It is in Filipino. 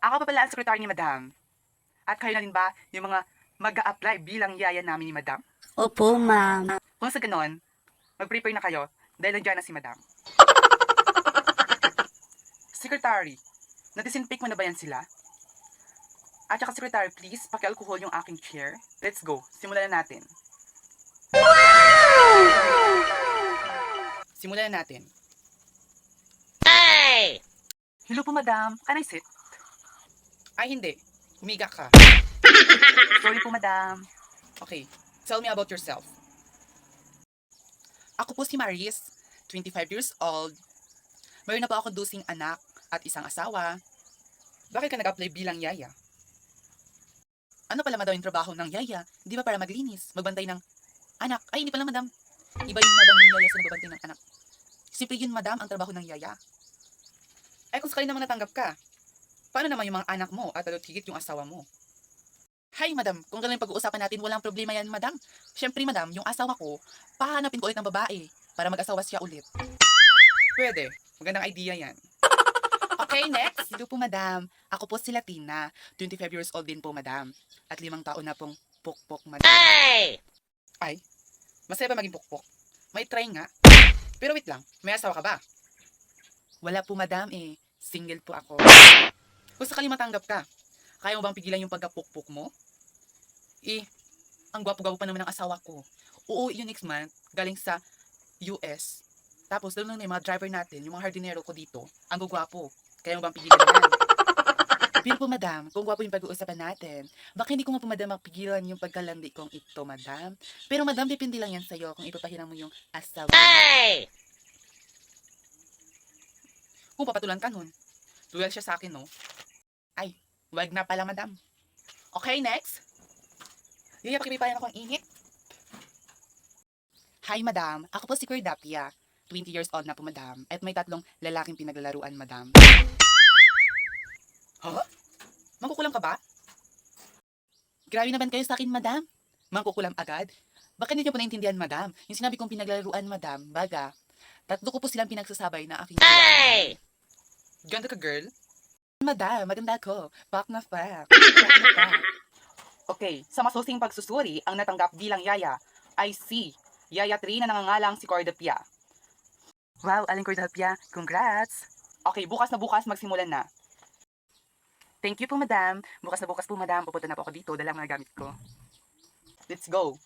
Ako pa pala ang sekretary ni Madam. At kayo na rin ba yung mga mag-a-apply bilang yaya namin ni Madam? Opo, ma'am. Kung sa ganon, mag-prepare na kayo dahil nandiyan na si Madam. Secretary, na-disinfect mo na ba yan sila? At saka Secretary, please, paki-alcohol yung aking chair. Let's go, simulan na natin. Simulan na natin. Hey! Hello po, Madam. Can I sit? Ay, hindi. Humiga ka. Sorry po, Madam. Okay, tell me about yourself. Ako po si Maris, 25 years old. Mayroon na po ako 2 anak at isang asawa. Bakit ka nag-apply bilang yaya? Ano pala madam yung trabaho ng yaya? Di ba para maglinis, magbantay ng anak? Ay, hindi pala madam. Iba yung madam yung yaya sa nagbabantay ng anak. Simple yun madam ang trabaho ng yaya. Ay kung sakali naman natanggap ka, paano naman yung mga anak mo at lalo't higit yung asawa mo? Hi madam, kung ganun yung pag-uusapan natin, walang problema yan madam. Siyempre madam, yung asawa ko, pahanapin ko ulit ng babae para mag-asawa siya ulit. Pwede, magandang idea yan. Okay, next. Hello po madam. Ako po si Latina, 25 years old din po madam. At 5 taon na pong pukpok madam. Hey! Ay, masaya ba maging pukpok? May try nga. Pero wait lang, may asawa ka ba? Wala po madam eh, single po ako. Kung sakali matanggap ka, kaya mo bang pigilan yung pagkapukpok mo? Ang gwapo-gwapo pa naman ng asawa ko. Uuwi yun next month, galing sa US. Tapos doon na yung mga driver natin, yung mga hardinero ko dito, ang gwapo. Kaya mo bang pigilan yan? Pero po madam, kung gwapo yung pag-uusapan natin, baka hindi ko nga po madam mapigilan yung pagkalandi kong ito madam. Pero madam, depende lang yan sa'yo kung ipapahiram mo yung asawa. Hey! Kung papatulan ka nun, loyal siya sa akin no? Ay, wag na pala madam. Okay, next. Yaya, pakipipayan ako ang init. Hi madam, ako po si Cordapia. 20 years old na po madam. At may 3 lalaking pinaglalaruan madam. Huh? Mangkukulam ka ba? Grabe naman kayo sa akin, madam. Mangkukulam agad? Baka hindi niyo po naintindihan, madam. Yung sinabi kong pinaglalaruan, madam, baga, 3 ko po silang pinagsasabay na aking Hey! Ganda ka, girl. Madam, maganda ako. Pak na pak. Pak na pak. Okay, sa masusing pagsusuri, ang natanggap bilang yaya ay si Yaya 3 na nangangalang si Cordapia. Wow, Aling Cordapia, congrats! Okay, bukas na bukas magsimulan na. Thank you po, madam. Bukas na bukas po, madam. Pupunta na po ako dito. Dala ang mga gamit ko. Let's go.